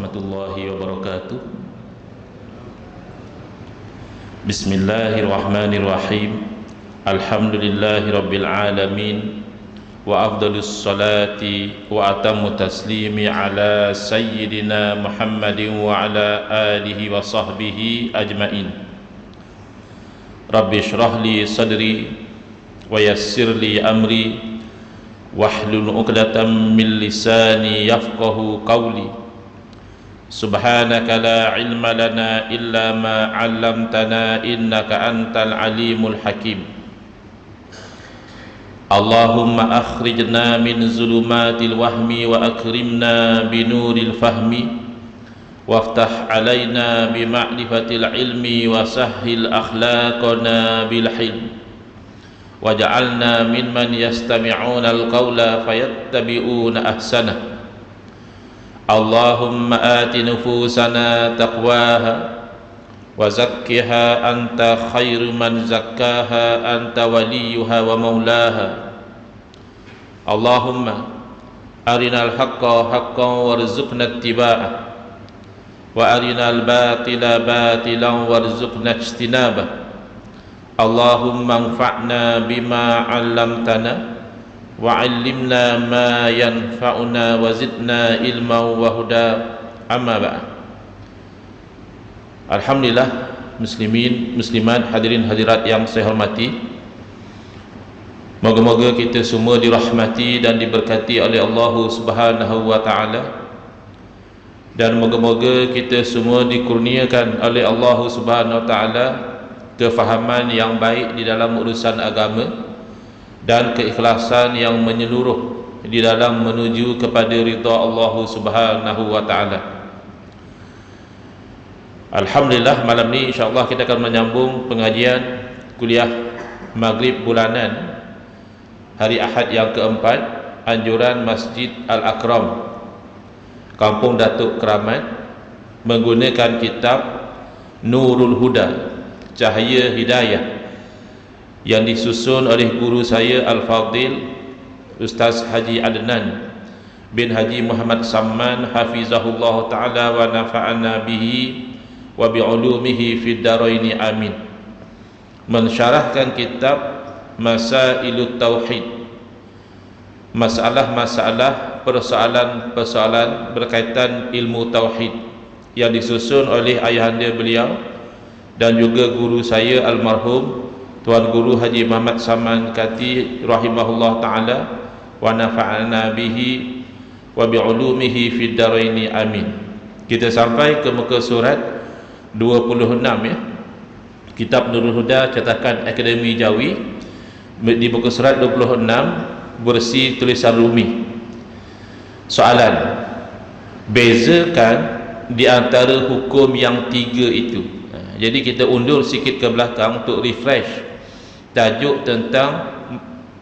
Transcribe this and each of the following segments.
warahmatullahi wabarakatuh. Bismillahirrahmanirrahim. Alhamdulillahi rabbil alamin. Wa afdalus salati wa atammu taslimi ala sayyidina Muhammadin wa ala alihi wa sahbihi ajmain. Rabbi shrah li sadri wa yassir li amri wahlul 'uqdatam min lisani yafqahu qawli. Subhanaka la ilma lana illa ma 'allamtana innaka antal alimul hakim. Allahumma akhrijna min zulumatil wahmi wa akrimna binuril fahmi waftah alaina bima'rifatil ilmi wa sahhil akhlaqana bil hilm waj'alna mimman yastami'una al-qawla fayattabi'una ahsanah. Allahumma ati nufusana taqwaha wa zakkiha anta khairu man zakkaha anta waliyuha wa maulaha. Allahumma arinal haqqa haqqan warzuqna ittiba'ah wa arinal batila batilan warzuqna ijtinabah. Allahumma anfa'na bima 'allamtana wa 'allimna ma yanfa'una wa zidna ilman wa huda. Amma ba'd. Alhamdulillah, muslimin, muslimat, hadirin hadirat yang saya hormati, moga-moga kita semua dirahmati dan diberkati oleh Allah Subhanahu wa taala, dan moga-moga kita semua dikurniakan oleh Allah Subhanahu wa taala kefahaman yang baik di dalam urusan agama dan keikhlasan yang menyeluruh di dalam menuju kepada ridha Allah Subhanahu wa taala. Alhamdulillah, malam ni insya-Allah kita akan menyambung pengajian kuliah Maghrib bulanan hari Ahad yang keempat, anjuran Masjid Al-Akram, Kampung Datuk Keramat, menggunakan kitab Nurul Huda, Cahaya Hidayah, yang disusun oleh guru saya Al-Fadil Ustaz Haji Adnan bin Haji Muhammad Samman hafizahullah ta'ala wa nafa'ana bihi wa bi'ulumihi fid daraini amin. Mensyarahkan kitab Masailut Tauhid, masalah-masalah, persoalan-persoalan berkaitan ilmu tauhid, yang disusun oleh ayahanda beliau dan juga guru saya almarhum Tuan Guru Haji Muhammad Saman Kati rahimahullah ta'ala wa nafa'ana bihi wa bi'ulumihi fid daraini amin. Kita sampai ke muka surat 26 ya. Kitab Nurul Huda cetakan Akademi Jawi, di muka surat 26 versi tulisan Rumi. Soalan: bezakan di antara hukum yang tiga itu. Jadi kita undur sikit ke belakang untuk refresh tajuk tentang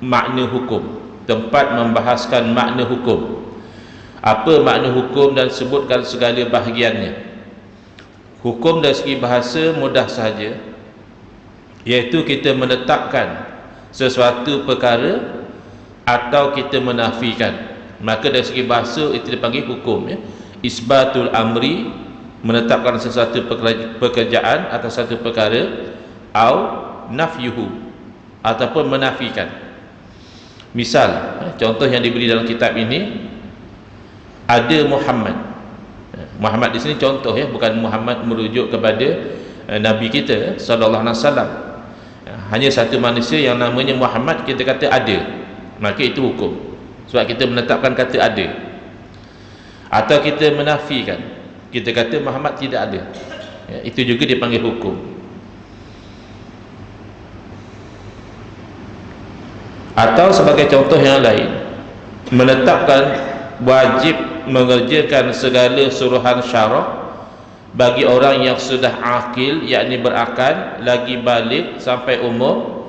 makna hukum, tempat membahaskan makna hukum. Apa makna hukum dan sebutkan segala bahagiannya. Hukum dari segi bahasa mudah sahaja, iaitu kita menetapkan sesuatu perkara atau kita menafikan. Maka dari segi bahasa itu dipanggil hukum ya. Isbatul amri, menetapkan sesuatu pekerjaan atau satu perkara, au nafyuhu, ataupun menafikan. Misal, contoh yang diberi dalam kitab ini, ada Muhammad. Muhammad di sini contoh ya, bukan Muhammad merujuk kepada Nabi kita sallallahu alaihi wasallam. Hanya satu manusia yang namanya Muhammad, kita kata ada, maka itu hukum, sebab kita menetapkan kata ada. Atau kita menafikan, kita kata Muhammad tidak ada, ya, itu juga dipanggil hukum. Atau sebagai contoh yang lain, menetapkan wajib mengerjakan segala suruhan syarak bagi orang yang sudah akil, yakni berakal, lagi balik sampai umur,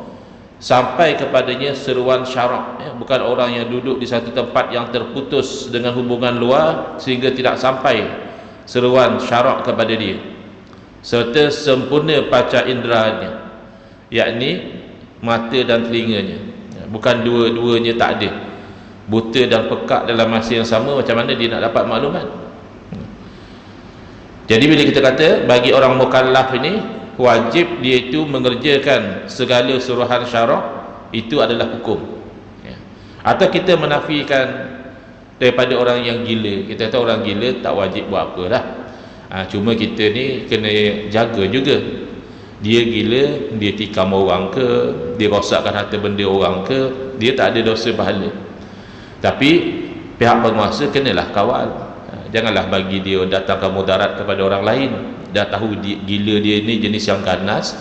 sampai kepadanya seruan syarak ya, bukan orang yang duduk di satu tempat yang terputus dengan hubungan luar sehingga tidak sampai seruan syarak kepada dia, serta sempurna panca inderanya, yakni mata dan telinganya, bukan dua-duanya tak ada, buta dan pekak dalam masa yang sama, macam mana dia nak dapat maklumat? Jadi bila kita kata bagi orang mukallaf ini wajib dia itu mengerjakan segala suruhan syarak, itu adalah hukum, ya. Atau kita menafikan daripada orang yang gila. Kita tahu orang gila tak wajib buat apa dah. Cuma kita ni kena jaga juga. Dia gila, dia tikam orang ke, dia rosakkan harta benda orang ke, dia tak ada dosa pahala. Tapi pihak penguasa kenalah kawal. Janganlah bagi dia datangkan mudarat kepada orang lain. Dah tahu gila dia ni jenis yang ganas,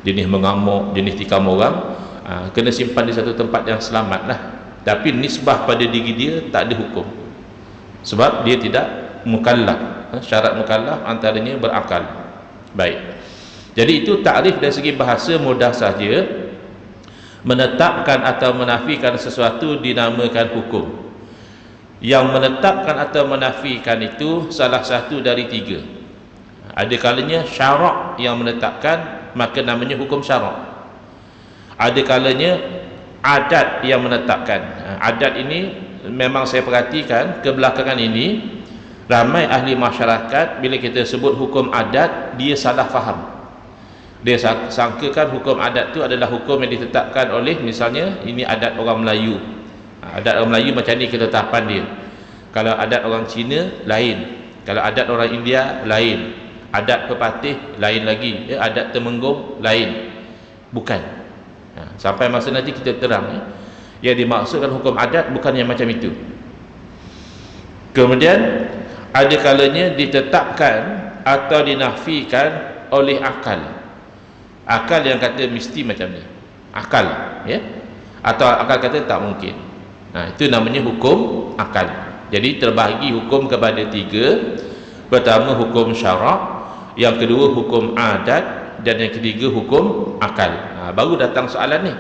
jenis mengamuk, jenis tikam orang, kena simpan di satu tempat yang selamat lah. Tapi nisbah pada diri dia tak ada hukum, sebab dia tidak mukallaf. Syarat mukallaf antaranya berakal. Baik, jadi itu takrif dari segi bahasa mudah saja. Menetapkan atau menafikan sesuatu dinamakan hukum. Yang menetapkan atau menafikan itu salah satu dari tiga. Ada kalanya syarak yang menetapkan, maka namanya hukum syarak. Ada kalanya adat yang menetapkan. Adat ini memang saya perhatikan kebelakangan ini ramai ahli masyarakat bila kita sebut hukum adat, dia salah faham. Dia sangkakan hukum adat itu adalah hukum yang ditetapkan oleh, misalnya ini adat orang Melayu. Adat orang Melayu macam ni ketetapan dia. Kalau adat orang Cina lain, kalau adat orang India lain, adat pepatih lain lagi, adat Temenggung lain. Bukan. Sampai masa nanti kita terang, yang dimaksudkan hukum adat bukan yang macam itu. Kemudian ada kalanya ditetapkan atau dinafikan oleh akal. Akal yang kata mesti macam ni, akal, ya, atau akal kata tak mungkin. Itu namanya hukum akal. Jadi terbahagi hukum kepada tiga. Pertama hukum syarak, yang kedua hukum adat, dan yang ketiga hukum akal. Baru datang soalan ni,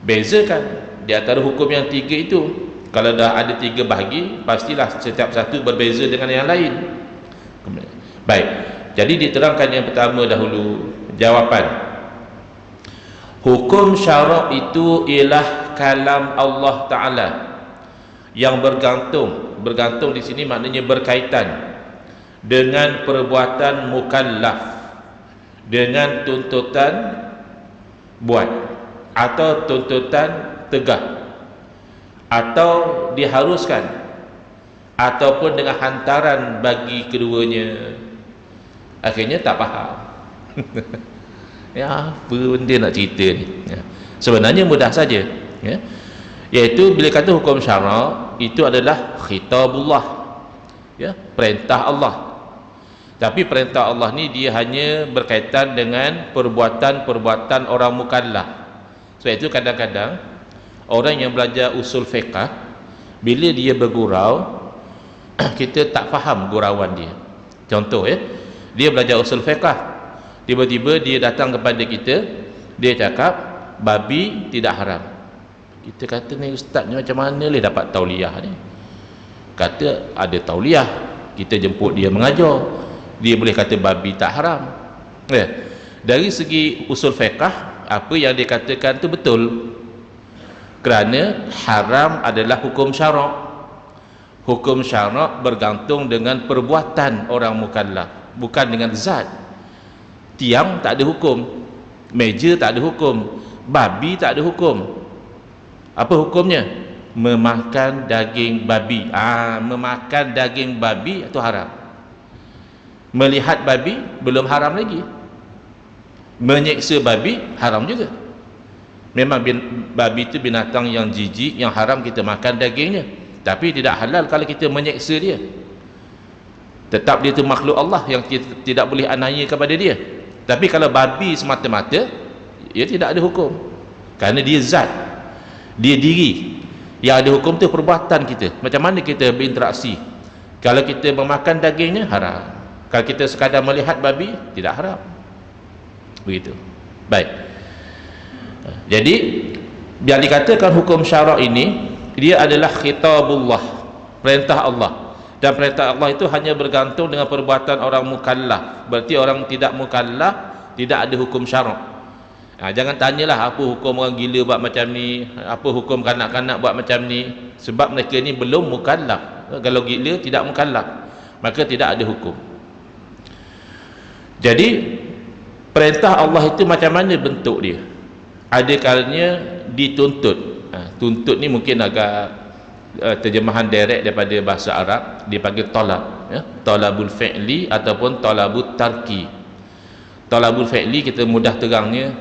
bezakan di antara hukum yang tiga itu. Kalau dah ada tiga bahagi, pastilah setiap satu berbeza dengan yang lain. Baik, jadi diterangkan yang pertama dahulu. Jawapan, hukum syarak itu ialah kalam Allah Ta'ala yang bergantung di sini maknanya berkaitan dengan perbuatan mukallaf, dengan tuntutan buat atau tuntutan tegak, atau diharuskan, ataupun dengan hantaran bagi keduanya. Akhirnya tak faham. Ya, apa benda nak cerita ni, ya. Sebenarnya mudah saja, ya. Iaitu bila kata hukum syarak itu adalah khitabullah, ya, perintah Allah. Tapi perintah Allah ni dia hanya berkaitan dengan perbuatan-perbuatan orang mukallaf. Sebab itu kadang-kadang orang yang belajar usul fiqh, bila dia bergurau, kita tak faham gurauan dia. Contoh, ya, dia belajar usul fiqh, tiba-tiba dia datang kepada kita, dia cakap babi tidak haram. Kita kata ni ustaz ni macam mana boleh dapat tauliah ni? Kata ada tauliah, kita jemput dia mengajar, dia boleh kata babi tak haram, ya. Dari segi usul fiqh, apa yang dia katakan tu betul, kerana haram adalah hukum syarak. Hukum syarak bergantung dengan perbuatan orang mukallaf, bukan dengan zat. Tiang tak ada hukum, meja tak ada hukum, babi tak ada hukum. Apa hukumnya? Memakan daging babi. Memakan daging babi itu haram. Melihat babi belum haram lagi. Menyeksa babi haram juga. Memang babi itu binatang yang jijik, yang haram kita makan dagingnya, tapi tidak halal kalau kita menyeksa dia. Tetap dia itu makhluk Allah yang kita tidak boleh aniaya kepada dia. Tapi kalau babi semata-mata, ia tidak ada hukum, kerana dia zat, dia diri. Yang ada hukum tu perbuatan kita, macam mana kita berinteraksi. Kalau kita memakan dagingnya haram, kalau kita sekadar melihat babi tidak haram. Begitu. Baik, jadi biar dikatakan hukum syarak ini, dia adalah khitabullah, perintah Allah. Dan perintah Allah itu hanya bergantung dengan perbuatan orang mukallaf. Berarti orang tidak mukallaf tidak ada hukum syarak. Jangan tanyalah apa hukum orang gila buat macam ni, apa hukum kanak-kanak buat macam ni, sebab mereka ni belum mukallaf. Kalau gila tidak mukallaf, maka tidak ada hukum. Jadi perintah Allah itu macam mana bentuk dia? Ada kalanya dituntut. Tuntut ni mungkin agak terjemahan direct daripada bahasa Arab, dipanggil talab, ya? Talabul fi'li ataupun talabut tarki. Talabul fi'li kita mudah terangnya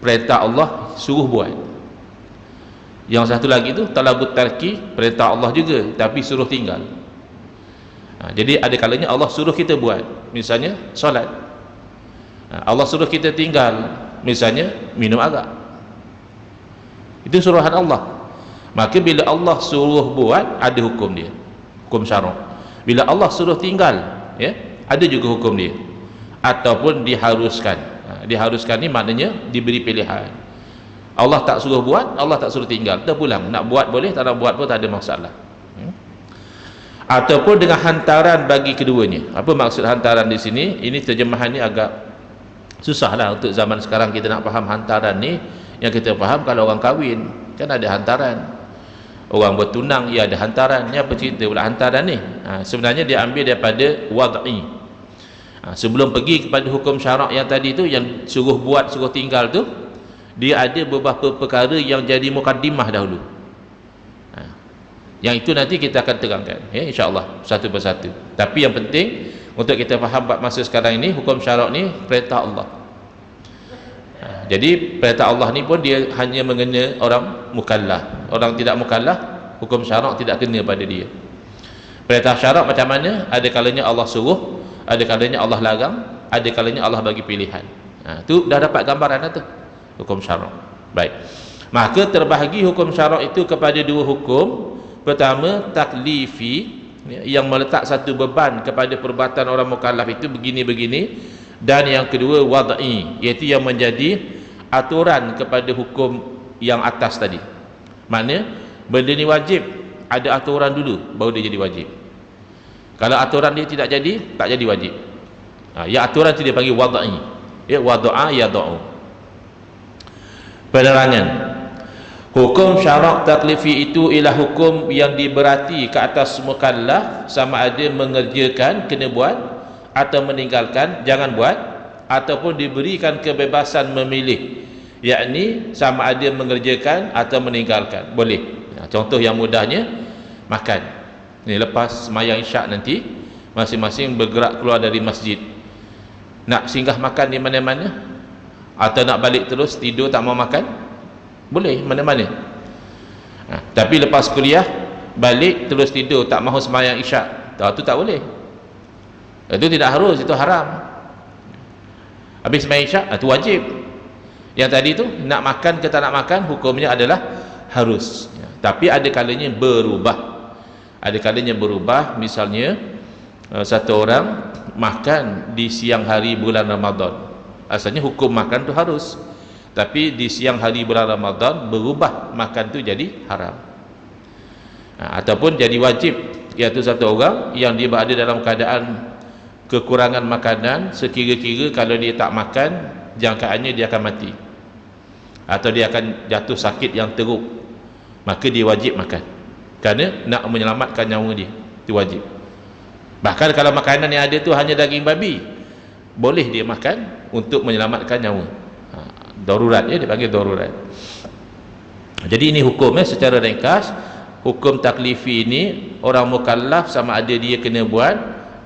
perintah Allah suruh buat. Yang satu lagi tu talabut tarki, perintah Allah juga tapi suruh tinggal. Jadi ada kalanya Allah suruh kita buat, misalnya solat. Allah suruh kita tinggal, misalnya minum arak. Itu suruhan Allah. Maka bila Allah suruh buat, ada hukum dia, hukum syarak. Bila Allah suruh tinggal, ya, ada juga hukum dia. Ataupun diharuskan. Diharuskan ni maknanya diberi pilihan. Allah tak suruh buat, Allah tak suruh tinggal, terpulang. Nak buat boleh, tak nak buat pun tak ada masalah. Ataupun dengan hantaran bagi keduanya. Apa maksud hantaran di sini? Ini terjemahan ni agak susahlah untuk zaman sekarang kita nak faham hantaran ni. Yang kita faham kalau orang kahwin kan ada hantaran, orang bertunang ya ada hantaran. Ni apa cerita pula hantaran ni? Sebenarnya dia ambil daripada wad'i. Sebelum pergi kepada hukum syarak yang tadi tu, yang suruh buat suruh tinggal tu, dia ada beberapa perkara yang jadi mukaddimah dahulu. Yang itu nanti kita akan terangkan, ya, insya-Allah satu persatu. Tapi yang penting untuk kita faham masa sekarang ini, hukum syarak ni perintah Allah. Jadi perintah Allah ni pun dia hanya mengena orang mukallaf. Orang tidak mukallaf, hukum syarak tidak kena pada dia. Perintah syarak macam mana? Ada kalanya Allah suruh, ada kalanya Allah larang, ada kalanya Allah bagi pilihan. Tu dah dapat gambaran dah tu, hukum syarak. Baik. Maka terbahagi hukum syarak itu kepada dua hukum. Pertama, taklifi, yang meletak satu beban kepada perbuatan orang mukallaf itu begini-begini. Dan yang kedua, wad'i, iaitu yang menjadi aturan kepada hukum yang atas tadi. Maknanya benda ni wajib, ada aturan dulu baru dia jadi wajib. Kalau aturan dia tidak jadi, tak jadi wajib. Ya, aturan itu dia panggil wad'i, ya, wad'a yad'u. Penerangan. Hukum syarak taklifi itu ialah hukum yang diberati ke atas mukallaf, sama ada mengerjakan, kena buat, atau meninggalkan, jangan buat, ataupun diberikan kebebasan memilih, yakni sama ada mengerjakan atau meninggalkan, boleh. Contoh yang mudahnya, makan ni, lepas sembahyang isyak nanti masing-masing bergerak keluar dari masjid, nak singgah makan di mana-mana atau nak balik terus tidur tak mau makan, boleh mana-mana. Tapi lepas kuliah balik terus tidur tak mahu sembahyang isyak, tu tak boleh. Itu tidak harus, itu haram. Habis sembahyang isyak, itu wajib. Yang tadi tu nak makan ke tak nak makan, hukumnya adalah harus. Tapi ada kalanya berubah. Ada kalanya berubah. Misalnya satu orang makan di siang hari bulan Ramadan, asalnya hukum makan tu harus, tapi di siang hari bulan Ramadan berubah makan tu jadi haram. Ataupun jadi wajib, iaitu satu orang yang dia berada dalam keadaan kekurangan makanan, sekira-kira kalau dia tak makan, jangkaannya dia akan mati atau dia akan jatuh sakit yang teruk, maka dia wajib makan kerana nak menyelamatkan nyawa dia, itu wajib. Bahkan kalau makanan yang ada tu hanya daging babi, boleh dia makan untuk menyelamatkan nyawa. Darurat, ya, dipanggil darurat. Jadi ini hukumnya secara ringkas. Hukum taklifi ini orang mukallaf sama ada dia kena buat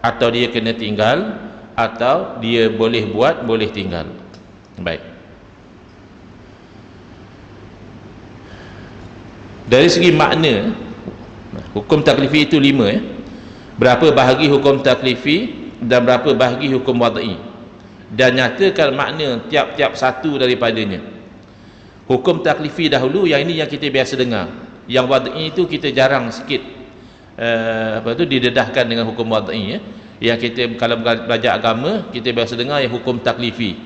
atau dia kena tinggal, atau dia boleh buat boleh tinggal. Baik. Dari segi makna, hukum taklifi itu 5, ya. Berapa bahagi hukum taklifi dan berapa bahagi hukum wad'i, dan nyatakan makna tiap-tiap satu daripadanya. Hukum taklifi dahulu, yang ini yang kita biasa dengar. Yang wad'i itu kita jarang sikit didedahkan dengan hukum wad'i, ya. Yang kita kalau belajar agama, kita biasa dengar yang hukum taklifi.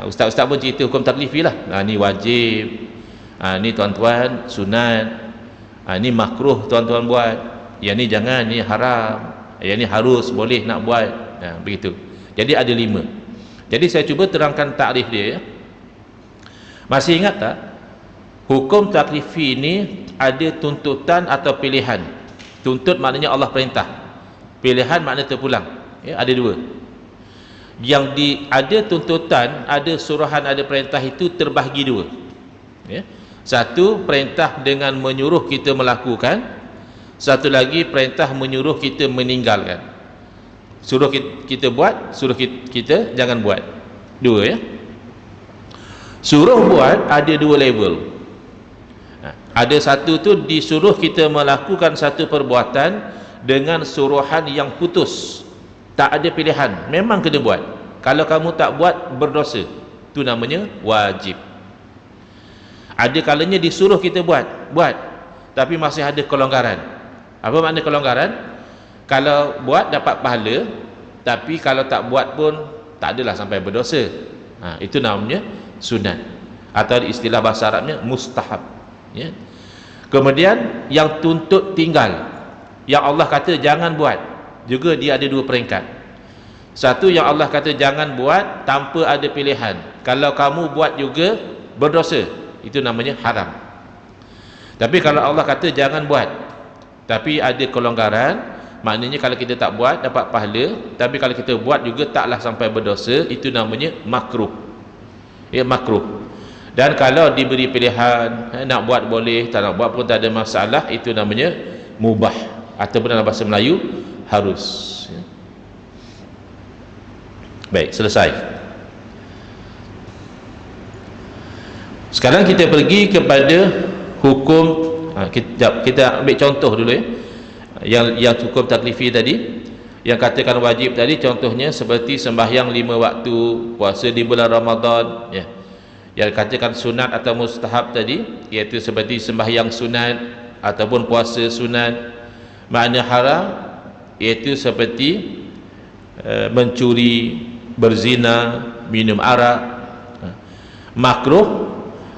Ustaz-ustaz pun cerita hukum taklifi lah. Ni wajib, ni tuan-tuan sunat, ni makruh tuan-tuan buat, yang ni jangan, ni haram, yang ni harus, boleh nak buat. Begitu. Jadi ada 5. Jadi saya cuba terangkan takrif dia, ya. Masih ingat tak? Hukum taklifi ini ada tuntutan atau pilihan. Tuntut maknanya Allah perintah, pilihan makna terpulang, ya, ada 2. yang ada tuntutan, ada suruhan, ada perintah itu terbahagi dua, ya. Satu, perintah dengan menyuruh kita melakukan. Satu lagi, perintah menyuruh kita meninggalkan. Suruh kita buat, suruh kita jangan buat. Dua, ya. Suruh buat ada dua level. Ada satu tu disuruh kita melakukan satu perbuatan dengan suruhan yang putus, tak ada pilihan, memang kena buat. Kalau kamu tak buat, berdosa. Itu namanya wajib. Ada kalanya disuruh kita buat, tapi masih ada kelonggaran. Apa makna kelonggaran? Kalau buat dapat pahala, tapi kalau tak buat pun tak adalah sampai berdosa. Itu namanya sunat, atau istilah bahasa Arabnya mustahab, ya. Kemudian yang tuntut tinggal, yang Allah kata jangan buat, juga dia ada dua peringkat. Satu, yang Allah kata jangan buat tanpa ada pilihan, kalau kamu buat juga berdosa, itu namanya haram. Tapi kalau Allah kata jangan buat tapi ada kelonggaran, maknanya kalau kita tak buat dapat pahala, tapi kalau kita buat juga taklah sampai berdosa, itu namanya makruh, ya, makruh. Dan kalau diberi pilihan, nak buat boleh, tak nak buat pun tak ada masalah, itu namanya mubah, ataupun dalam bahasa Melayu harus, ya. Baik, selesai. Sekarang kita pergi kepada hukum. Kita ambil contoh dulu, ya. Yang hukum taklifi tadi, yang katakan wajib tadi, contohnya seperti sembahyang 5 waktu, puasa di bulan Ramadan, ya. Yang katakan sunat atau mustahab tadi, iaitu seperti sembahyang sunat ataupun puasa sunat. Makna haram iaitu seperti mencuri, berzina, minum arak. Makruh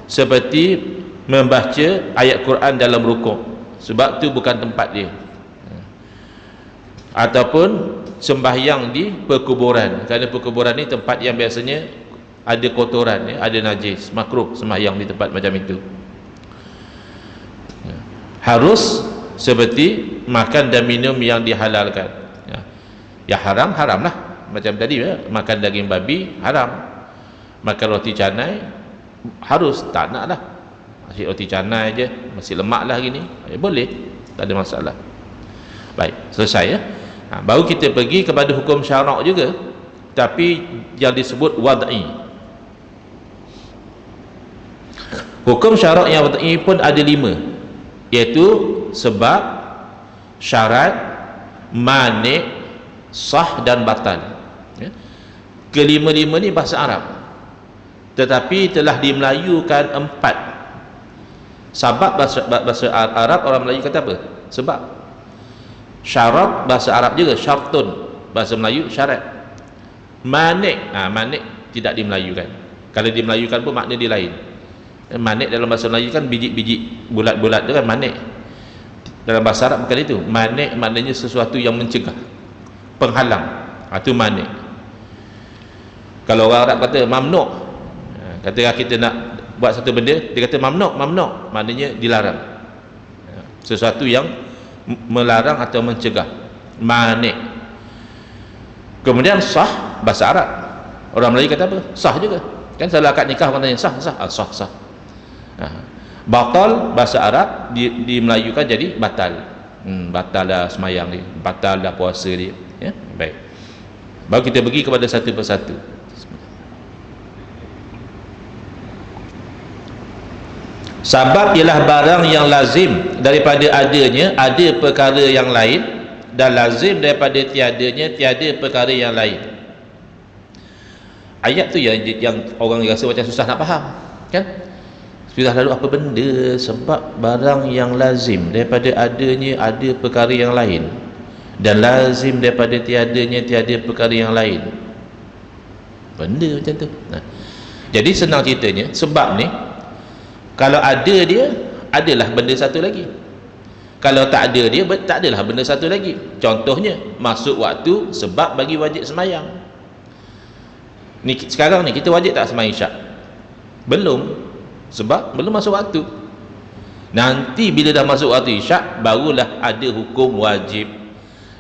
seperti membaca ayat Quran dalam rukuk, sebab tu bukan tempat dia. Ataupun sembahyang di perkuburan, kerana perkuburan ni tempat yang biasanya ada kotoran, ya, ada najis. Makruh sembahyang di tempat macam itu. Harus seperti makan dan minum yang dihalalkan, ya. Ya haram, haramlah. Macam tadi, ya, makan daging babi haram, makan roti canai harus, tak nak lah. Masih roti canai je, masih lemak lah gini, boleh, tak ada masalah. Baik, selesai, ya. Baru kita pergi kepada hukum syarak juga, tapi yang disebut wad'i. Hukum syarak yang wad'i pun ada 5, iaitu sebab, syarat, mani', sah dan batal, ya. Kelima-lima ni bahasa Arab, tetapi telah dimelayukan 4. Sebab bahasa Arab, orang Melayu kata apa? Sebab. Syarat bahasa Arab juga syartun, bahasa Melayu syarat. Mani', mani' tidak dimelayukan. Kalau dimelayukan pun makna dia lain. Mani' dalam bahasa Melayu kan biji-biji bulat-bulat tu kan mani'. Dalam bahasa Arab bukan itu. Mani' maknanya sesuatu yang mencegah, penghalang. Itu mani'. Kalau orang Arab kata mamnu', kata kita nak buat satu benda, dia kata mamnu', maknanya dilarang, sesuatu yang melarang atau mencegah, mani'. Kemudian sah, bahasa Arab, orang Melayu kata apa? Sah juga kan. Salah akad nikah orang tanya sah, sah. Batal, bahasa Arab dimelayukan jadi batal. Batal dah semayang dia, batal dah puasa dia, ya. Baik, baru kita pergi kepada satu persatu. Sabab ialah barang yang lazim daripada adanya ada perkara yang lain, dan lazim daripada tiadanya tiada perkara yang lain. Ayat tu yang orang rasa macam susah nak faham, kan? Sudah lalu apa benda sebab barang yang lazim daripada adanya ada perkara yang lain, dan lazim daripada tiadanya tiada perkara yang lain. Benda macam tu. Jadi senang ceritanya, sebab ni kalau ada dia, adalah benda satu lagi. Kalau tak ada dia, tak adalah benda satu lagi. Contohnya, masuk waktu sebab bagi wajib semayang. Ni sekarang ni kita wajib tak semayang isyak? Belum, sebab belum masuk waktu. Nanti bila dah masuk waktu isyak, barulah ada hukum wajib.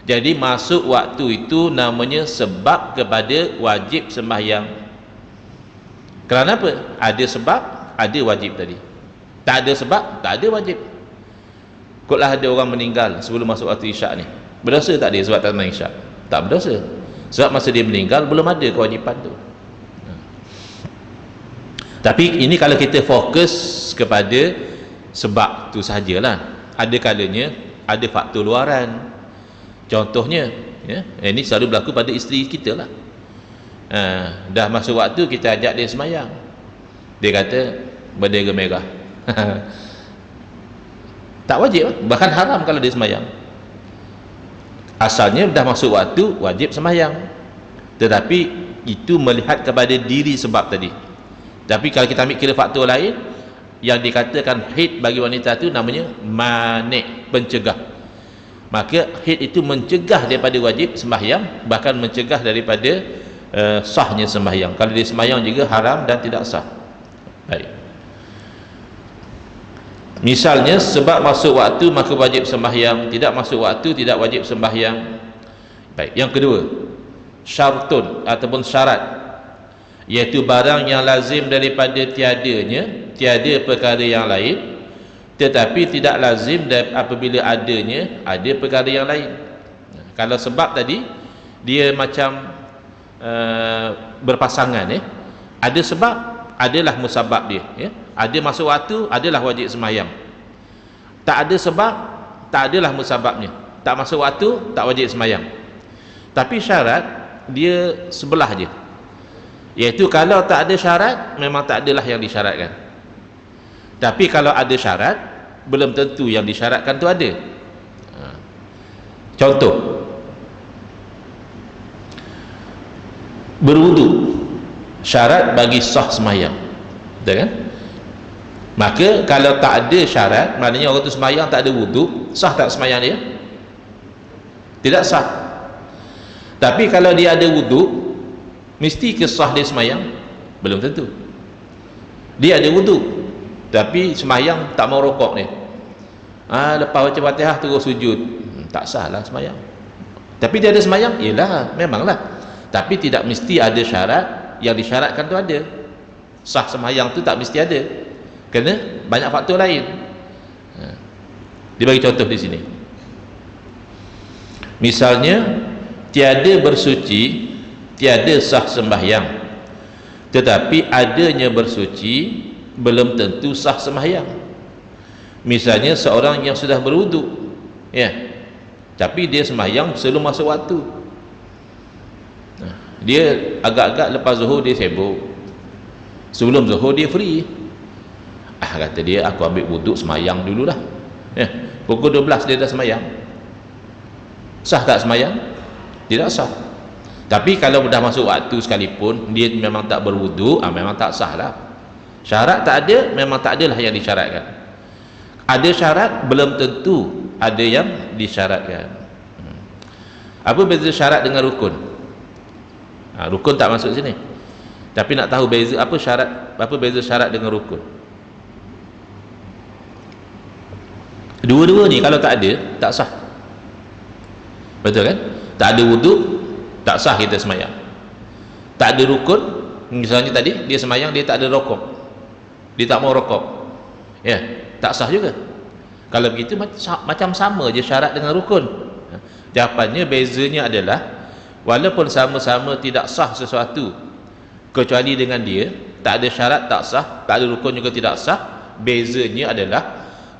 Jadi masuk waktu itu namanya sebab kepada wajib sembahyang. Kerana apa? Ada sebab, ada wajib tadi. Tak ada sebab, tak ada wajib. Kotlah ada orang meninggal sebelum masuk waktu isyak ni, berdosa tak dia sebab tak sembahyang isyak? Tak berdosa. Sebab masa dia meninggal belum ada kewajipan tu. Tapi ini kalau kita fokus kepada sebab tu sahajalah. Ada kalanya ada faktor luaran. Contohnya, ya, ini selalu berlaku pada isteri kita lah. Dah masuk waktu kita ajak dia sembahyang, dia kata bendera merah. Tak wajib, bahkan haram kalau dia sembahyang. Asalnya dah masuk waktu wajib sembahyang, tetapi itu melihat kepada diri sebab tadi. Tapi kalau kita ambil kira faktor lain, yang dikatakan haid bagi wanita itu namanya manik, pencegah. Maka haid itu mencegah daripada wajib sembahyang, bahkan mencegah daripada sahnya sembahyang. Kalau dia sembahyang juga haram dan tidak sah. Baik. Misalnya sebab masuk waktu maka wajib sembahyang, tidak masuk waktu tidak wajib sembahyang. Baik. Yang kedua, syartun ataupun syarat, iaitu barang yang lazim daripada tiada perkara yang lain, tetapi tidak lazim apabila adanya ada perkara yang lain. Kalau sebab tadi dia macam berpasangan, ada sebab, adalah musabab dia, ya. Ada masuk waktu, adalah wajib sembahyang. Tak ada sebab, tak adalah musababnya. Tak masuk waktu, tak wajib sembahyang. Tapi syarat dia sebelah je, iaitu kalau tak ada syarat memang tak adalah yang disyaratkan. Tapi kalau ada syarat, belum tentu yang disyaratkan tu ada. Contoh, berwudu syarat bagi sah sembahyang, betul kan? Maka kalau tak ada syarat, maknanya orang tu sembahyang tak ada wudu, sah tak sembahyang dia? Tidak sah. Tapi kalau dia ada wudu, mesti ke sah dia sembahyang? Belum tentu. Dia ada wudu tapi sembahyang tak mau rokok ni, lepas baca Fatihah terus sujud, tak sah lah sembahyang. Tapi dia ada sembahyang? Yelah, memanglah. Tapi tidak mesti ada syarat, yang disyaratkan tu ada. Sah sembahyang tu tak mesti ada, kerana banyak faktor lain. Dia bagi contoh di sini. Misalnya, tiada bersuci, tiada sah sembahyang, tetapi adanya bersuci belum tentu sah sembahyang. Misalnya seorang yang sudah berwudu, ya, tapi dia sembahyang sebelum masuk waktu. Dia agak-agak lepas zuhur dia sibuk, sebelum zuhur dia free. Kata dia, aku ambil wuduk sembahyang dululah, ya. Pukul 12 dia dah sembahyang. Sah tak sembahyang? Tidak sah. Tapi kalau dah masuk waktu sekalipun dia memang tak berwuduk, memang tak sah lah. Syarat tak ada, memang tak adalah yang disyaratkan. Ada syarat, belum tentu ada yang disyaratkan. Apa beza syarat dengan rukun? Rukun tak masuk sini, tapi nak tahu beza apa syarat, apa beza syarat dengan rukun. Dua-dua ni kalau tak ada, tak sah. Betul kan? Tak ada wuduk, tak sah kita sembahyang. Tak ada rukun, misalnya tadi dia sembahyang dia tak ada rokok, dia tak mau rokok, ya, tak sah juga. Kalau begitu macam sama je syarat dengan rukun. Jawapannya, bezanya adalah walaupun sama-sama tidak sah sesuatu, kecuali dengan dia tak ada syarat tak sah, tak ada rukun juga tidak sah. Bezanya adalah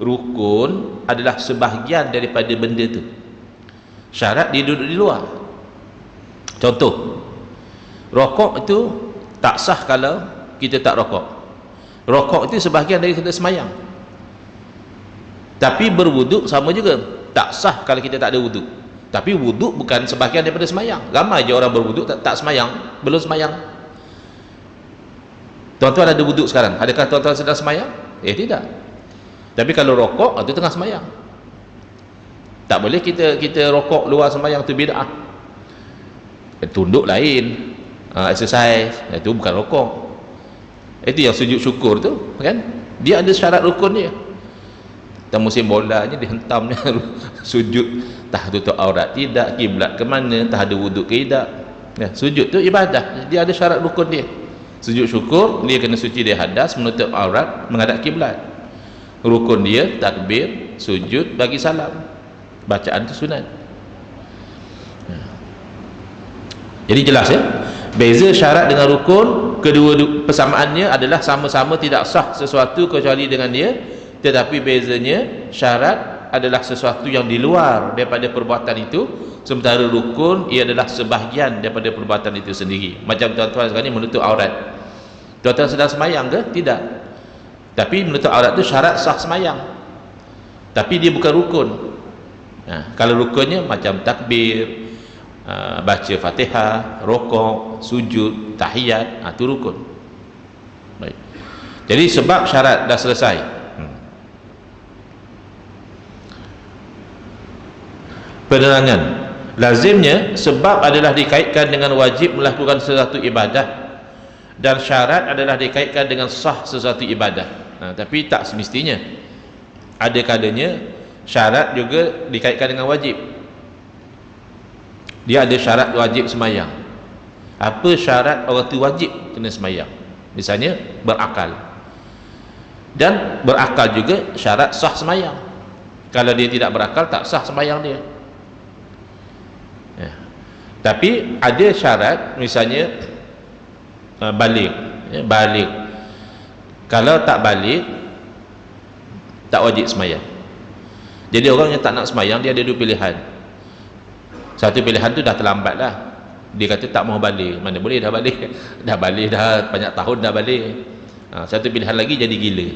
rukun adalah sebahagian daripada benda tu, syarat dia duduk di luar. Contoh, rokok itu tak sah kalau kita tak rokok. Rokok itu sebahagian dari kita sembahyang. Tapi berwuduk sama juga, tak sah kalau kita tak ada wuduk. Tapi wuduk bukan sebahagian daripada sembahyang. Ramai je orang berwuduk tak sembahyang, belum sembahyang. Tuan-tuan ada wuduk sekarang, adakah tuan-tuan sedang sembahyang? Tidak. Tapi kalau rokok, itu tengah sembahyang. Tak boleh kita rokok luar sembahyang, tu bid'ah. Tunduk lain, exercise, itu bukan rokok. Itu yang sujud syukur tu, kan? Dia ada syarat rukun dia. Dan musim bolanya dihentamnya sujud, tak tutup aurat tidak, kiblat ke mana, tak ada wuduk ke tidak. Ya, sujud tu ibadah, dia ada syarat rukun dia. Sujud syukur, dia kena suci dari hadas, menutup aurat, menghadap kiblat. Rukun dia takbir, sujud, bagi salam. Bacaan tu sunat. Jadi jelas ya, beza syarat dengan rukun, kedua persamaannya adalah sama-sama tidak sah sesuatu kecuali dengan dia, tetapi bezanya syarat adalah sesuatu yang di luar daripada perbuatan itu, sementara rukun ia adalah sebahagian daripada perbuatan itu sendiri. Macam tuan-tuan sekarang ni menutup aurat, tuan-tuan sedang semayang ke? Tidak, tapi menutup aurat itu syarat sah semayang, tapi dia bukan rukun. Kalau rukunnya macam takbir, baca Fatihah, rokok, sujud, tahiyat, itu rukun. Baik. Jadi sebab syarat dah selesai. Penerangan. Lazimnya sebab adalah dikaitkan dengan wajib melakukan sesuatu ibadah, dan syarat adalah dikaitkan dengan sah sesuatu ibadah. Tapi tak semestinya. Ada kalanya syarat juga dikaitkan dengan wajib. Dia ada syarat wajib semayang. Apa syarat orang tu wajib kena semayang? Misalnya berakal, dan berakal juga syarat sah semayang. Kalau dia tidak berakal, tak sah semayang dia. Tapi ada syarat, misalnya balik, balik. Kalau tak balik, tak wajib semayang. Jadi orang yang tak nak semayang, dia ada dua pilihan. Satu pilihan tu dah terlambat dah, dia kata tak mau balik. Mana boleh, dah balik dah balik dah banyak tahun dah balik. Satu pilihan lagi, jadi gila.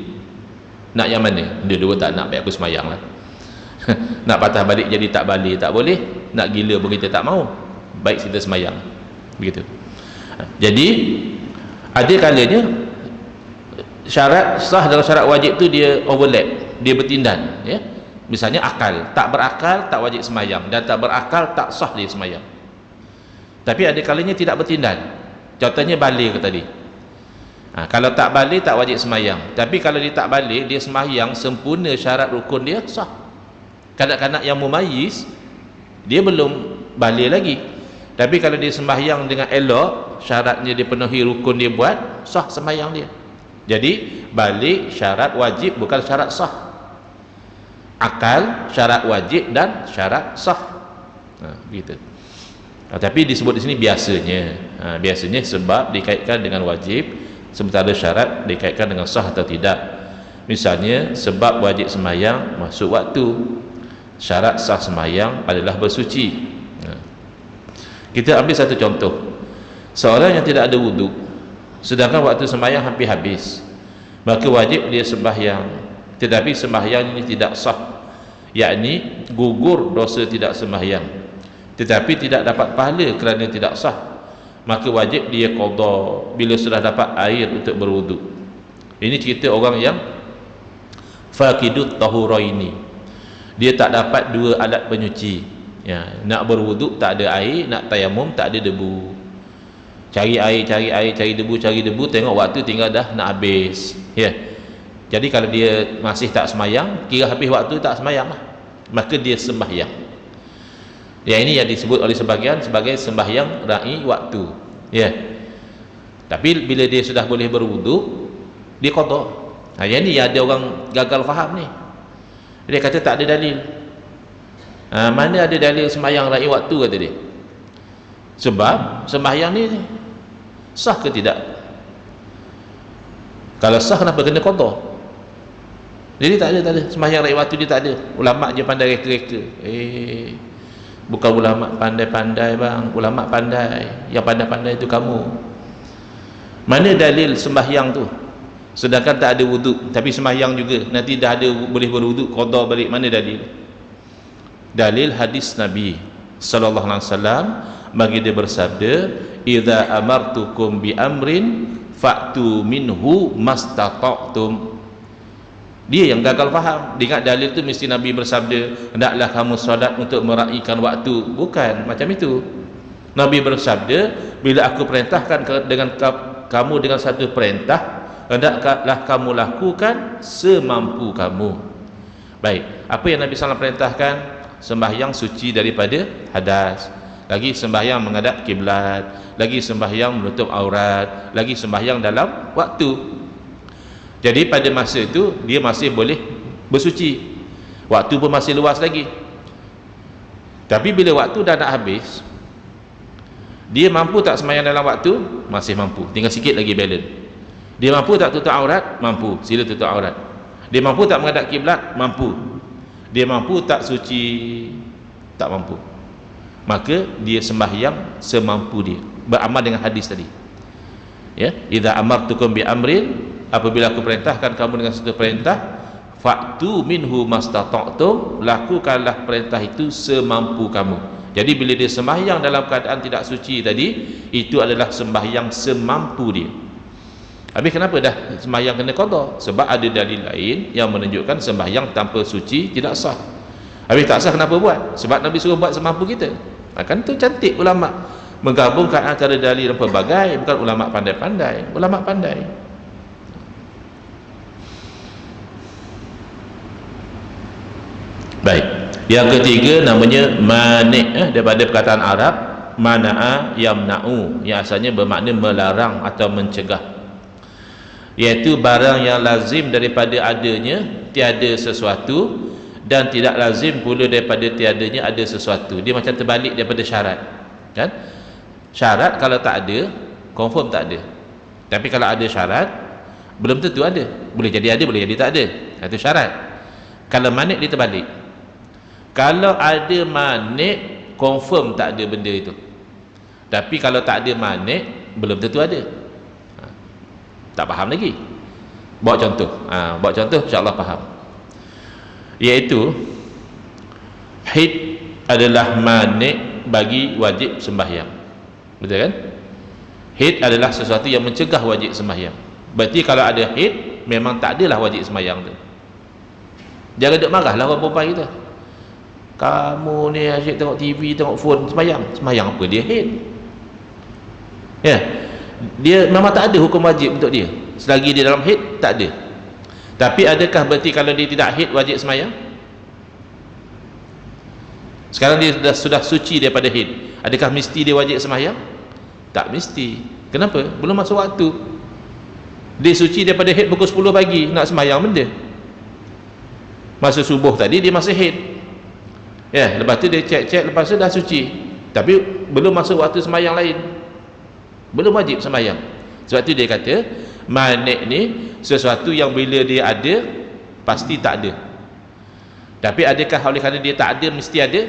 Nak yang mana? Dua-dua tak nak, baik aku semayang lah. Nak patah balik jadi tak balik, tak boleh. Nak gila pun kita tak mau, baik kita semayang. Begitu. Jadi ada kalanya syarat sah dalam syarat wajib tu dia overlap, dia bertindan, ya. Misalnya akal, tak berakal tak wajib semayang, dan tak berakal tak sah dia semayang. Tapi ada kalanya tidak bertindan. Contohnya balik ke tadi. Kalau tak balik tak wajib semayang, tapi kalau dia tak balik, dia semayang sempurna syarat rukun dia, sah. Kanak-kanak yang mumayyiz, dia belum balik lagi, tapi kalau dia sembahyang dengan elok, syaratnya dia penuhi, rukun dia buat, sah sembahyang dia. Jadi balik syarat wajib, bukan syarat sah. Akal syarat wajib dan syarat sah. Begitu. Tapi disebut di sini biasanya. Biasanya sebab dikaitkan dengan wajib, sementara syarat dikaitkan dengan sah atau tidak. Misalnya sebab wajib sembahyang masuk waktu, syarat sah sembahyang adalah bersuci. Kita ambil satu contoh. Seorang yang tidak ada wuduk, sedangkan waktu sembahyang hampir habis, maka wajib dia sembahyang, tetapi sembahyang ini tidak sah, yakni gugur dosa tidak sembahyang, tetapi tidak dapat pahala kerana tidak sah, maka wajib dia qada bila sudah dapat air untuk berwuduk. Ini cerita orang yang faqidut tahuraini, dia tak dapat dua alat penyuci, ya. Nak berwuduk tak ada air, nak tayamum tak ada debu. Cari air, cari debu, tengok waktu tinggal dah nak habis, ya. Jadi kalau dia masih tak semayang, kira habis waktu tak semayang lah, maka dia sembahyang. Ya, ini yang disebut oleh sebagian sebagai sembahyang ra'i waktu, ya. Tapi bila dia sudah boleh berwuduk, dia qada. Yang ni ada orang gagal faham ni. Dia kata tak ada dalil. Mana ada dalil sembahyang ra'i waktu, kata dia. Sebab sembahyang ni sah ke tidak? Kalau sah, kenapa kena qada? Jadi tak ada sembahyang ra'i waktu dia tak ada. Ulama je pandai reka-reka. Bukan ulama pandai-pandai bang, ulama pandai. Yang pandai-pandai itu kamu. Mana dalil sembahyang tu? Sedangkan tak ada wuduk, tapi sembahyang juga. Nanti dah ada boleh berwuduk, qada balik. Mana dalil? Dalil hadis Nabi sallallahu alaihi wasallam, bagi dia bersabda, idza amartukum bi amrin fa'tu minhu mastata'tum. Dia yang gagal faham. Dia ingat dalil tu mesti Nabi bersabda, hendaklah kamu solat untuk meraihkan waktu. Bukan macam itu. Nabi bersabda, bila aku perintahkan dengan kamu dengan satu perintah, hendaklah kamu lakukan semampu kamu. Baik, apa yang Nabi SAW perintahkan? Sembahyang suci daripada hadas, lagi sembahyang menghadap kiblat, lagi sembahyang menutup aurat, lagi sembahyang dalam waktu. Jadi pada masa itu dia masih boleh bersuci, waktu pun masih luas lagi. Tapi bila waktu dah nak habis, dia mampu tak sembahyang dalam waktu? Masih mampu, tinggal sikit lagi balance. Dia mampu tak tutup aurat? Mampu, sila tutup aurat. Dia mampu tak menghadap kiblat? Mampu. Dia mampu tak suci? Tak mampu. Maka dia sembahyang semampu dia, beramal dengan hadis tadi. Ya, idza amartukum bi amrin, apabila aku perintahkan kamu dengan satu perintah, fa'tu minhu mastata'tum, lakukanlah perintah itu semampu kamu. Jadi bila dia sembahyang dalam keadaan tidak suci tadi, itu adalah sembahyang semampu dia. Habis kenapa dah sembahyang kena qada? Sebab ada dalil lain yang menunjukkan sembahyang tanpa suci tidak sah. Habis tak sah kenapa buat? Sebab Nabi suruh buat semampu kita. Kan tu cantik ulama menggabungkan antara dalil yang pelbagai. Bukan ulama pandai-pandai, ulama pandai. Baik, yang ketiga namanya mani', daripada perkataan Arab mana'a yamna'u, yang asalnya bermakna melarang atau mencegah, iaitu barang yang lazim daripada adanya tiada sesuatu, dan tidak lazim pula daripada tiadanya ada sesuatu. Dia macam terbalik daripada syarat, kan? Syarat kalau tak ada, confirm tak ada. Tapi kalau ada syarat, belum tentu ada. Boleh jadi ada, boleh jadi tak ada. Itu syarat. Kalau manik dia terbalik. Kalau ada manik, confirm tak ada benda itu. Tapi kalau tak ada manik, belum tentu ada. Tak faham lagi. Bawa contoh. Bawa contoh, insya-Allah faham. Iaitu haid adalah manik bagi wajib sembahyang. Betul kan? Haid adalah sesuatu yang mencegah wajib sembahyang. Berarti kalau ada haid, memang tak adalah wajib sembahyang tu. Jangan duk marahlah orang perempuan kita. Kamu ni asyik tengok TV, tengok phone, sembahyang. Sembahyang apa? Dia haid. Ya. Dia memang tak ada hukum wajib untuk dia. Selagi dia dalam haid, tak ada. Tapi adakah berarti kalau dia tidak haid wajib sembahyang? Sekarang dia sudah suci daripada haid, adakah mesti dia wajib sembahyang? Tak mesti. Kenapa? Belum masuk waktu. Dia suci daripada haid pukul 10 pagi, nak sembahyang benda. Masa subuh tadi dia masih haid. Ya, lepas tu dia cek-cek, lepas tu dah suci. Tapi belum masuk waktu sembahyang lain. Belum wajib sembahyang. Sebab tu dia kata manik ni sesuatu yang bila dia ada pasti tak ada. Tapi adakah oleh kerana dia tak ada mesti ada?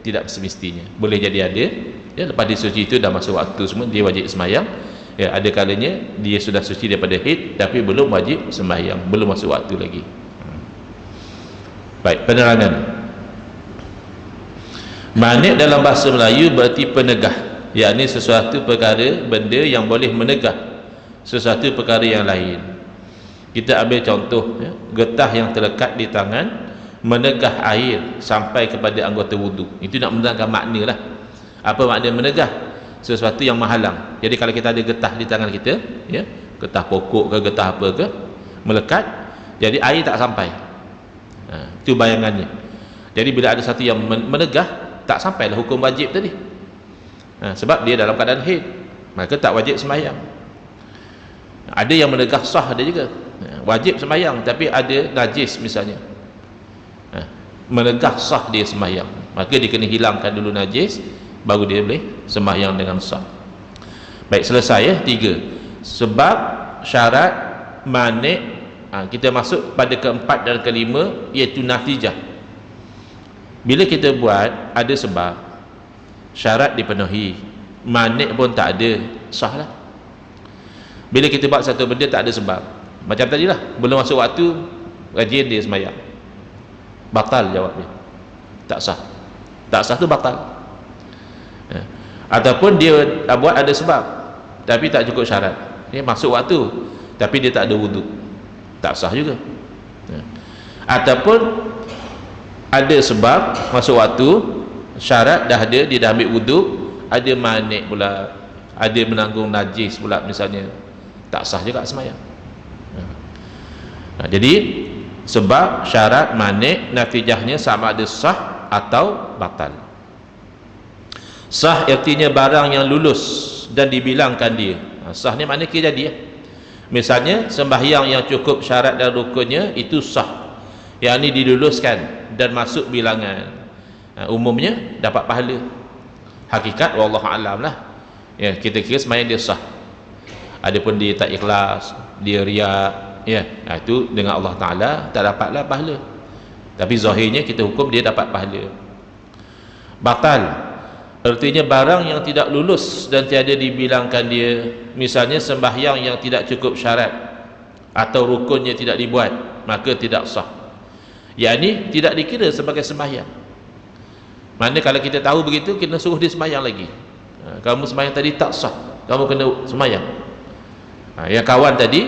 Tidak semestinya. Boleh jadi ada. Ya, lepas dia suci itu dah masuk waktu semua, dia wajib sembahyang. Ya, ada kalanya dia sudah suci daripada haid tapi belum wajib sembahyang, belum masuk waktu lagi. Baik, penerangan. Manik dalam bahasa Melayu berarti penegah, yakni sesuatu perkara, benda yang boleh menegah sesuatu perkara yang lain. Kita ambil contoh, ya, getah yang terlekat di tangan menegah air sampai kepada anggota wudu. Itu nak menerangkan makna lah. Apa makna menegah? Sesuatu yang menghalang. Jadi kalau kita ada getah di tangan kita, ya, getah pokok ke getah apa ke, melekat, jadi air tak sampai. Itu bayangannya. Jadi bila ada satu yang menegah, tak sampailah hukum wajib tadi. Sebab dia dalam keadaan haid, maka tak wajib sembahyang. Ada yang menegah sah ada juga, wajib sembahyang tapi ada najis misalnya, menegah sah dia sembahyang, maka dia kena hilangkan dulu najis, baru dia boleh sembahyang dengan sah. Baik, selesai ya, 3 sebab syarat manik. Kita masuk pada keempat dan kelima, iaitu natijah. Bila kita buat ada sebab, syarat dipenuhi, manik pun tak ada, sah lah. Bila kita buat satu benda tak ada sebab, macam tadi lah, belum masuk waktu rajin dia sembahyang, batal jawabnya, tak sah. Tak sah tu batal. Ataupun dia buat ada sebab tapi tak cukup syarat, dia masuk waktu tapi dia tak ada wuduk, tak sah juga. Ataupun ada sebab masuk waktu, syarat dah ada, dia dah ambil wuduk, ada manik pula, ada menanggung najis pula misalnya, tak sah juga sembahyang. Jadi sebab, syarat, manik, natijahnya sama ada sah atau batal. Sah artinya barang yang lulus dan dibilangkan dia. Sah ni maknanya kira jadi. Misalnya sembahyang yang cukup syarat dan rukunnya itu sah, yang ni diluluskan dan masuk bilangan. Umumnya dapat pahala. Hakikat wallahu alam lah. Ya, kita kira sembahyang dia sah. Adapun dia tak ikhlas, dia riak, ya, itu dengan Allah Taala tak dapatlah pahala. Tapi zahirnya kita hukum dia dapat pahala. Batal artinya barang yang tidak lulus dan tiada dibilangkan dia. Misalnya sembahyang yang tidak cukup syarat atau rukunnya tidak dibuat, maka tidak sah. Yakni tidak dikira sebagai sembahyang. Mana kalau kita tahu begitu, kena suruh dia sembahyang lagi. Kamu sembahyang tadi tak sah, kamu kena sembahyang. Yang kawan tadi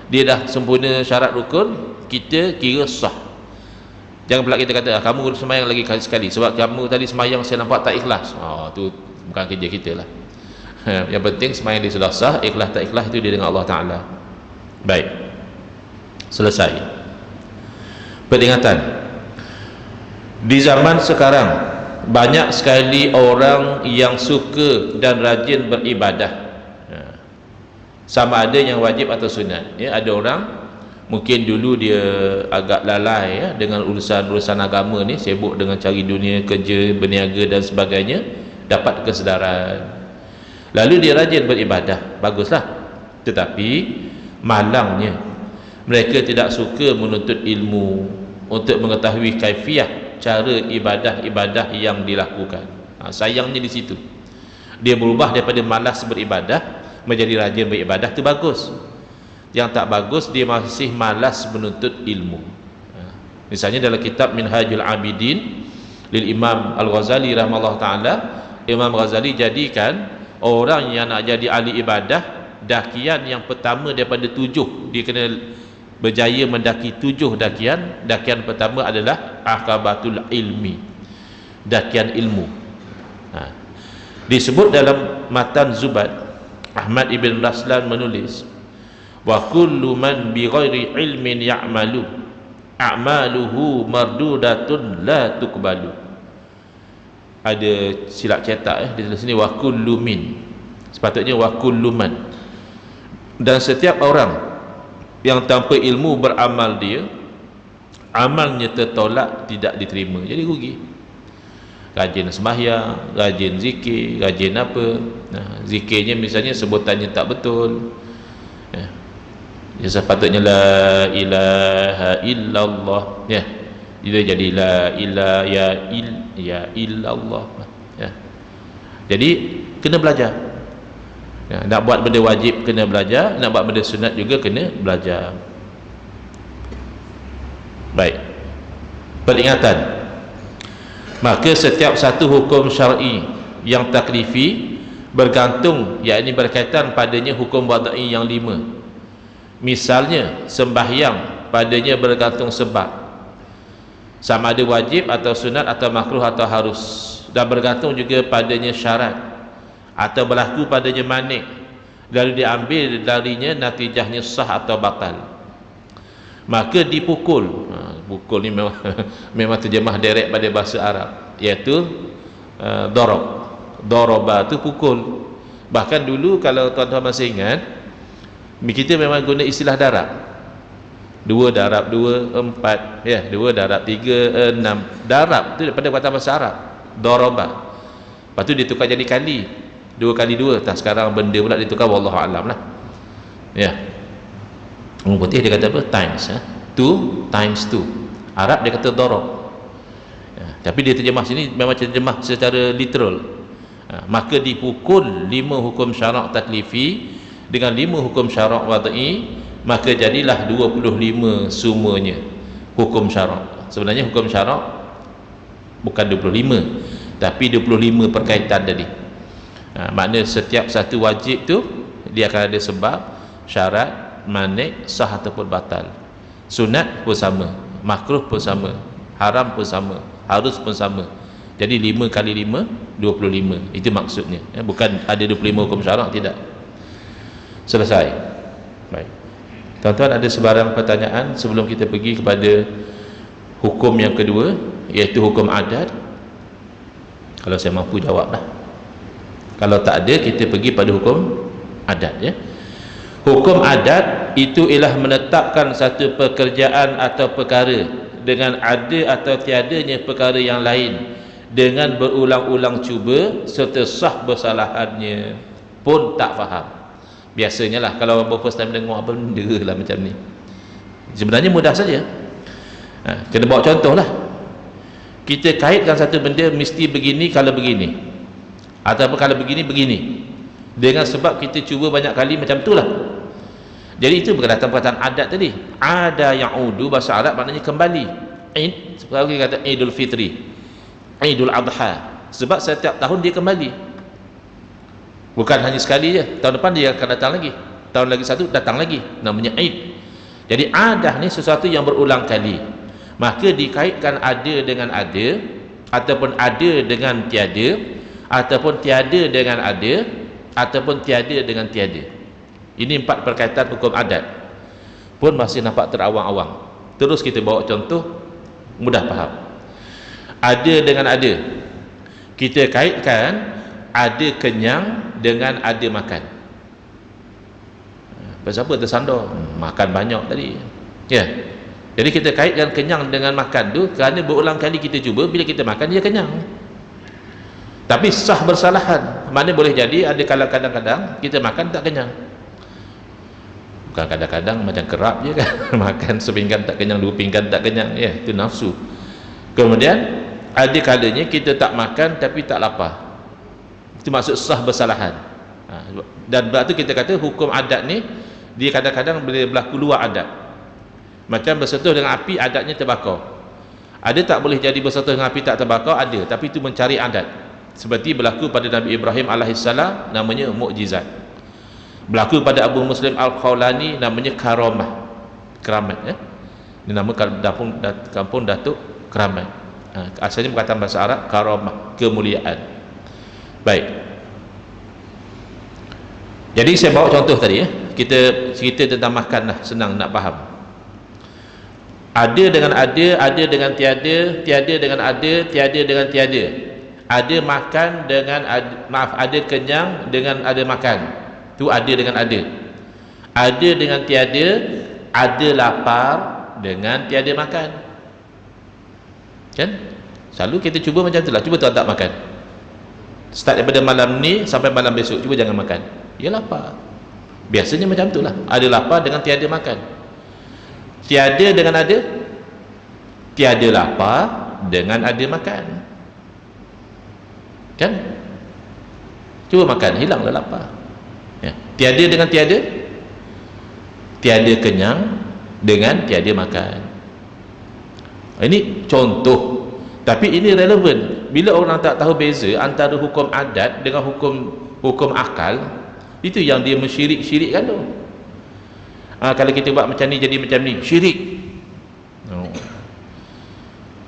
dia dah sempurna syarat rukun, kita kira sah. Jangan pula kita kata kamu sembahyang lagi sekali sebab kamu tadi sembahyang saya nampak tak ikhlas. Tu bukan kerja kita lah. Yang penting sembahyang dia sudah sah, ikhlas tak ikhlas itu dia dengan Allah Ta'ala. Baik, selesai. Peringatan. Di zaman sekarang banyak sekali orang yang suka dan rajin beribadah, sama ada yang wajib atau sunat. Ada orang mungkin dulu dia agak lalai dengan urusan agama ni, sibuk dengan cari dunia, kerja, berniaga dan sebagainya, dapat kesedaran, lalu dia rajin beribadah, baguslah. Tetapi malangnya mereka tidak suka menuntut ilmu untuk mengetahui kaifiah cara ibadah-ibadah yang dilakukan. Sayangnya di situ. Dia berubah daripada malas beribadah menjadi rajin beribadah, itu bagus. Yang tak bagus, dia masih malas menuntut ilmu. Misalnya dalam kitab Minhajul Abidin lil Imam Al-Ghazali rahimahullah ta'ala, Imam Ghazali jadikan orang yang nak jadi ahli ibadah, dakian yang pertama daripada 7, dia kena berjaya mendaki 7 dakian. Dakian pertama adalah Aqabatul Ilmi, dakian ilmu. Disebut dalam Matan Zubat, Ahmad ibn Raslan menulis, wa kullu man bi ghairi ilmin ya'malu a'maluhu mardudatun la tuqbalu. Ada silap cetak di sini, wa kullu min, sepatutnya wa kullu man. Dan setiap orang yang tanpa ilmu beramal dia, amalnya tertolak, tidak diterima, jadi rugi. Rajin sembahyang, rajin zikir, rajin apa, zikirnya misalnya sebutannya tak betul, ya sepatutnya la ilaha illallah, ya dia jadi la ilaha ya illallah, ya. Jadi kena belajar. Nak buat benda wajib kena belajar, nak buat benda sunat juga kena belajar. Baik, peringatan. Maka setiap satu hukum syar'i yang taklifi bergantung, yakni berkaitan padanya hukum wadai yang 5. Misalnya sembahyang, padanya bergantung sebab, sama ada wajib atau sunat atau makruh atau harus, dan bergantung juga padanya syarat atau berlaku padanya manik, lalu diambil darinya natijahnya sah atau batal. Maka dipukul, pukul ni memang memang terjemah direct pada bahasa Arab, iaitu darab. Daraba tu pukul. Bahkan dulu kalau tuan-tuan masih ingat, kita memang guna istilah darab. 2 darab 2 4, ya, 2 darab 3 6. Darab tu daripada kata bahasa Arab, daraba. Lepas tu ditukar jadi kali, 2 kali 2. Sekarang benda pula ditukar, wallahu alam lah, ya. Orang putih dia kata apa? Times, 2 times 2. Arab dia kata darab, ya. Tapi dia terjemah sini memang terjemah secara literal. Maka dipukul 5 hukum syarak taklifi dengan 5 hukum syarak wadai, maka jadilah 25 semuanya hukum syarak. Sebenarnya hukum syarak bukan 25, tapi 25 perkaitan tadi. Makna setiap satu wajib tu dia akan ada sebab, syarat, manik, sah ataupun batal. Sunat pun sama, makruh pun sama, haram pun sama, harus pun sama. Jadi 5 kali 5 25, itu maksudnya, bukan ada 25 hukum syarak, tidak. Selesai. Baik. Tuan-tuan, ada sebarang pertanyaan sebelum kita pergi kepada hukum yang kedua, iaitu hukum adat? Kalau saya mampu jawablah. Kalau tak ada, kita pergi pada hukum adat, ya. Hukum adat itu ialah menetapkan satu pekerjaan atau perkara dengan ada atau tiadanya perkara yang lain, dengan berulang-ulang cuba serta sah bersalahannya pun tak faham. Biasanya lah kalau orang first time dengar, apa benda lah macam ni. Sebenarnya mudah saja. Kena bawa contoh lah. Kita kaitkan satu benda mesti begini kalau begini, ataupun kalau begini begini, dengan sebab kita cuba banyak kali macam tu lah. Jadi itu berkaitan perkataan adat tadi. Ada ya'udu, bahasa Arab maknanya kembali. Id, seperti kata Idul Fitri, Idul Adha, sebab setiap tahun dia kembali. Bukan hanya sekali je, tahun depan dia akan datang lagi, tahun lagi satu datang lagi, namanya Id. Jadi adah ni sesuatu yang berulang kali, maka dikaitkan ada dengan ada, ataupun ada dengan tiada, ataupun tiada dengan ada, ataupun tiada dengan tiada. Ini 4 perkaitan hukum adat pun masih nampak terawang-awang. Terus kita bawa contoh, mudah faham. Ada dengan ada, kita kaitkan ada kenyang dengan ada makan. Pasal apa tersandar? Makan banyak tadi, ya. Jadi kita kaitkan kenyang dengan makan tu kerana berulang kali kita cuba, bila kita makan dia kenyang. Tapi sah bersalahan, mana boleh jadi ada kadang-kadang kita makan tak kenyang. Bukan kadang-kadang, macam kerap je kan. Makan sepinggan tak kenyang, 2 pinggan tak kenyang, ya, itu nafsu. Kemudian ada kalanya kita tak makan tapi tak lapar, itu maksud sah bersalahan. Dan sebab tu kita kata hukum adat ni dia kadang-kadang boleh berlaku luar adat. Macam bersentuh dengan api, adatnya terbakar. Ada tak boleh jadi bersentuh dengan api tak terbakar? Ada, tapi itu mencari adat. Seperti berlaku pada Nabi Ibrahim alaihissalam, namanya mukjizat. Berlaku pada Abu Muslim Al-Khawlani, namanya karamah, keramat, ya. Ini nama kampung Datuk Keramat. Asalnya perkataan bahasa Arab karamah, kemuliaan. Baik. Jadi saya bawa contoh tadi, ya. Kita cerita tentang makan lah, senang nak faham. Ada dengan ada dengan tiada, tiada dengan ada, tiada dengan tiada. Ada makan dengan ada kenyang dengan ada makan. Itu ada dengan ada. Ada dengan tiada, ada lapar dengan tiada makan. Kan? Selalu kita cuba macam tu lah. Cuba tak makan. Start daripada malam ni sampai malam besok, cuba jangan makan. Ya lapar. Biasanya macam tu lah. Ada lapar dengan tiada makan. Tiada dengan ada, tiada lapar dengan ada makan. Kan? Cuba makan, hilanglah lapar, ya. Tiada dengan tiada, tiada kenyang dengan tiada makan. Ini contoh, tapi ini relevan. Bila orang tak tahu beza antara hukum adat dengan hukum akal, itu yang dia mensyirik-syirikkan tu. Kalau kita buat macam ni jadi macam ni, syirik.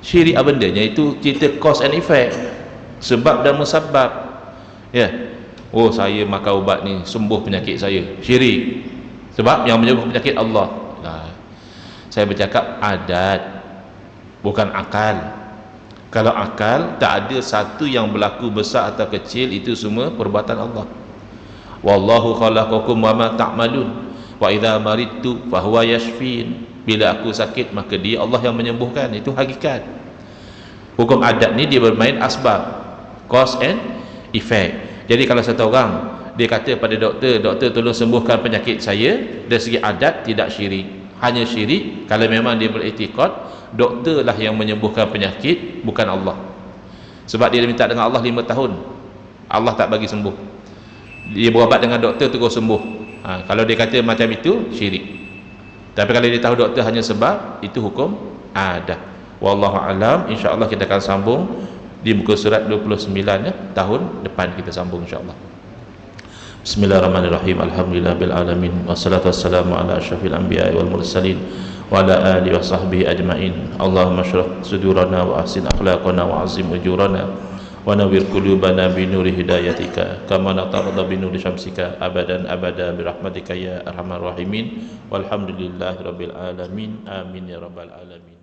Syirik apa bendanya? Itu kita cause and effect, sebab dan musabab, ya. Oh, saya makan ubat ni sembuh penyakit saya, syirik. Sebab yang menyembuh penyakit Allah. Saya bercakap adat, bukan akal. Kalau akal, tak ada satu yang berlaku besar atau kecil, itu semua perbuatan Allah. Wallahu khalaqakum wa ma ta'malun wa idza maridtu fahuwa yashfin. Bila aku sakit, maka dia Allah yang menyembuhkan. Itu hakikat. Hukum adat ni dia bermain asbab, cause and effect. Jadi kalau satu orang dia kata pada doktor, doktor tolong sembuhkan penyakit saya, dari segi adat tidak syirik. Hanya syirik kalau memang dia beriktikad doktor lah yang menyembuhkan penyakit, bukan Allah. Sebab dia minta dengan Allah 5 tahun, Allah tak bagi sembuh. Dia berubat dengan doktor terus sembuh. Kalau dia kata macam itu, syirik. Tapi kalau dia tahu doktor hanya sebab, itu hukum adat. Wallahu alam. InsyaAllah kita akan sambung di muka surat 29, ya. Tahun depan kita sambung insyaAllah. Bismillahirrahmanirrahim. Alhamdulillah bil alamin, wassalatu wassalamu ala asyrafil anbiya'i wal mursalin wa ala alihi wa sahbihi ajma'in. Allahumma syrah sudurana wa ahsin akhlaqana wa azim ujurana wa nawwir qulubana bi nuri hidayatika kama natarda bi nuri syamsika abadan abada bi rahmatika ya arhamar rahimin walhamdulillahi rabbil alamin amin ya rabbal alamin.